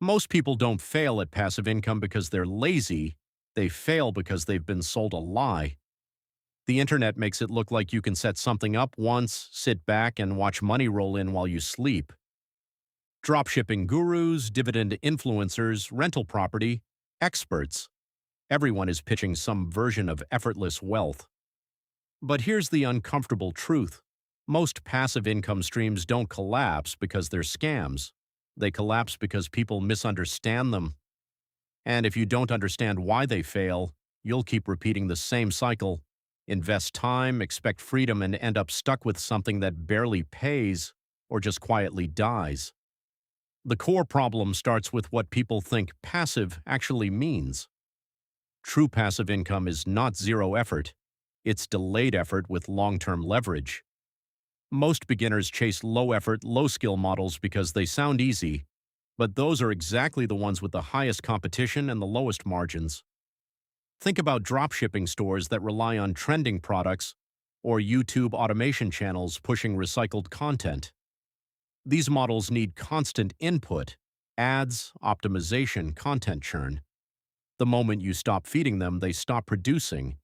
Most people don't fail at passive income because they're lazy. They fail because they've been sold a lie. The internet makes it look like you can set something up once, sit back, and watch money roll in while you sleep. Dropshipping gurus, dividend influencers, rental property, experts. Everyone is pitching some version of effortless wealth. But here's the uncomfortable truth. Most passive income streams don't collapse because they're scams. They collapse because people misunderstand them. And if you don't understand why they fail, you'll keep repeating the same cycle. Invest time, expect freedom, and end up stuck with something that barely pays or just quietly dies. The core problem starts with what people think passive actually means. True passive income is not zero effort. It's delayed effort with long-term leverage. Most beginners chase low-effort, low-skill models because they sound easy, but those are exactly the ones with the highest competition and the lowest margins. Think about dropshipping stores that rely on trending products or YouTube automation channels pushing recycled content. These models need constant input, ads, optimization, content churn. The moment you stop feeding them, they stop producing.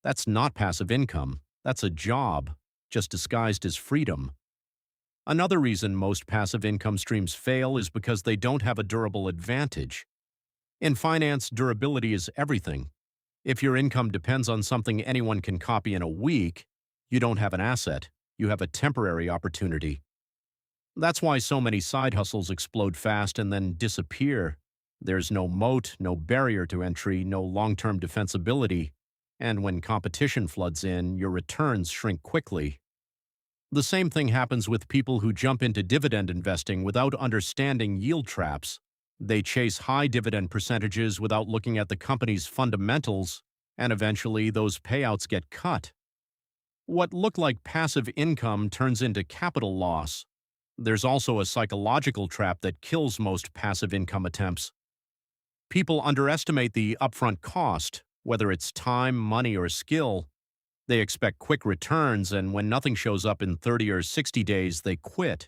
That's not passive income. That's a job, just disguised as freedom. Another reason most passive income streams fail is because they don't have a durable advantage. In finance, durability is everything. If your income depends on something anyone can copy in a week, you don't have an asset. You have a temporary opportunity. That's why so many side hustles explode fast and then disappear. There's no moat, no barrier to entry, no long-term defensibility, and when competition floods in, your returns shrink quickly. The same thing happens with people who jump into dividend investing without understanding yield traps. They chase high dividend percentages without looking at the company's fundamentals, and eventually those payouts get cut. What looked like passive income turns into capital loss. There's also a psychological trap that kills most passive income attempts. People underestimate the upfront cost, whether it's time, money, or skill. They expect quick returns, and when nothing shows up in 30 or 60 days, they quit.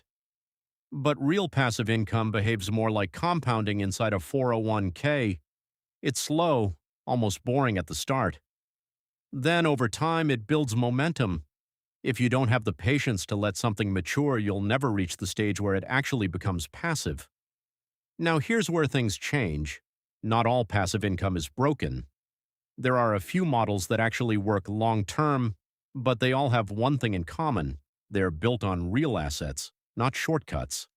But real passive income behaves more like compounding inside a 401k. It's slow, almost boring at the start. Then, over time, it builds momentum. If you don't have the patience to let something mature, you'll never reach the stage where it actually becomes passive. Now, here's where things change. Not all passive income is broken. There are a few models that actually work long-term, but they all have one thing in common. They're built on real assets, not shortcuts.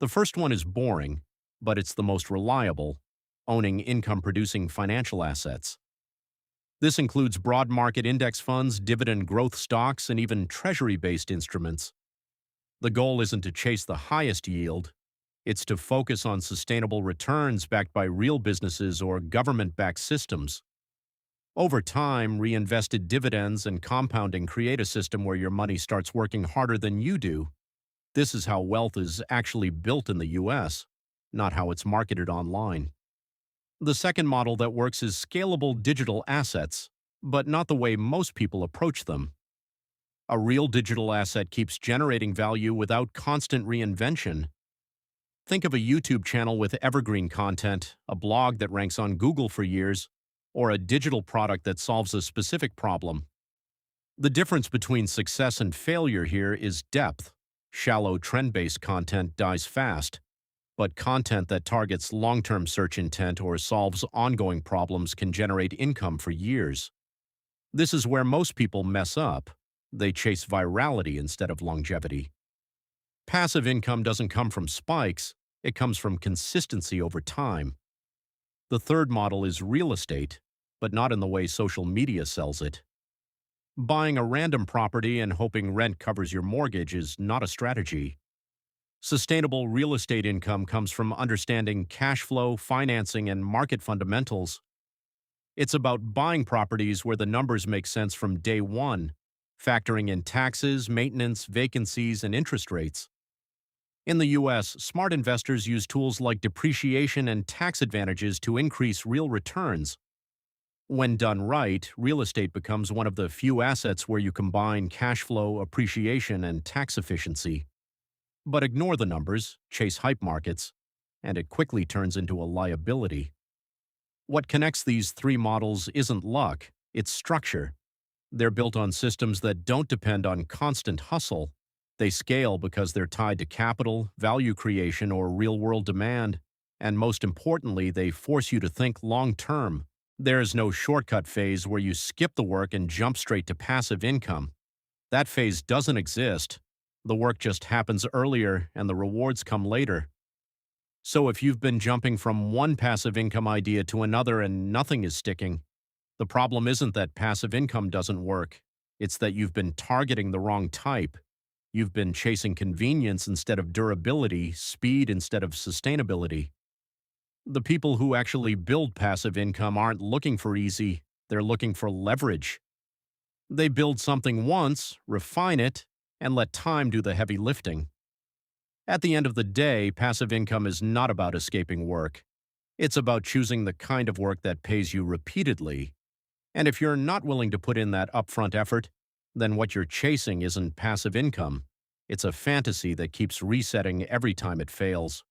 The first one is boring, but it's the most reliable, owning income-producing financial assets. This includes broad market index funds, dividend growth stocks, and even treasury-based instruments. The goal isn't to chase the highest yield. It's to focus on sustainable returns backed by real businesses or government-backed systems. Over time, reinvested dividends and compounding create a system where your money starts working harder than you do. This is how wealth is actually built in the US, not how it's marketed online. The second model that works is scalable digital assets, but not the way most people approach them. A real digital asset keeps generating value without constant reinvention. Think of a YouTube channel with evergreen content, a blog that ranks on Google for years, or a digital product that solves a specific problem. The difference between success and failure here is depth. Shallow trend-based content dies fast, but content that targets long-term search intent or solves ongoing problems can generate income for years. This is where most people mess up. They chase virality instead of longevity. Passive income doesn't come from spikes, it comes from consistency over time. The third model is real estate, but not in the way social media sells it. Buying a random property and hoping rent covers your mortgage is not a strategy. Sustainable real estate income comes from understanding cash flow, financing, and market fundamentals. It's about buying properties where the numbers make sense from day one, factoring in taxes, maintenance, vacancies, and interest rates. In the US, smart investors use tools like depreciation and tax advantages to increase real returns. When done right, real estate becomes one of the few assets where you combine cash flow, appreciation, and tax efficiency. But ignore the numbers, chase hype markets, and it quickly turns into a liability. What connects these three models isn't luck, it's structure. They're built on systems that don't depend on constant hustle. They scale because they're tied to capital, value creation, or real-world demand. And most importantly, they force you to think long-term. There's no shortcut phase where you skip the work and jump straight to passive income. That phase doesn't exist. The work just happens earlier and the rewards come later. So if you've been jumping from one passive income idea to another and nothing is sticking, the problem isn't that passive income doesn't work. It's that you've been targeting the wrong type. You've been chasing convenience instead of durability, speed instead of sustainability. The people who actually build passive income aren't looking for easy, they're looking for leverage. They build something once, refine it, and let time do the heavy lifting. At the end of the day, passive income is not about escaping work. It's about choosing the kind of work that pays you repeatedly. And if you're not willing to put in that upfront effort, then what you're chasing isn't passive income. It's a fantasy that keeps resetting every time it fails.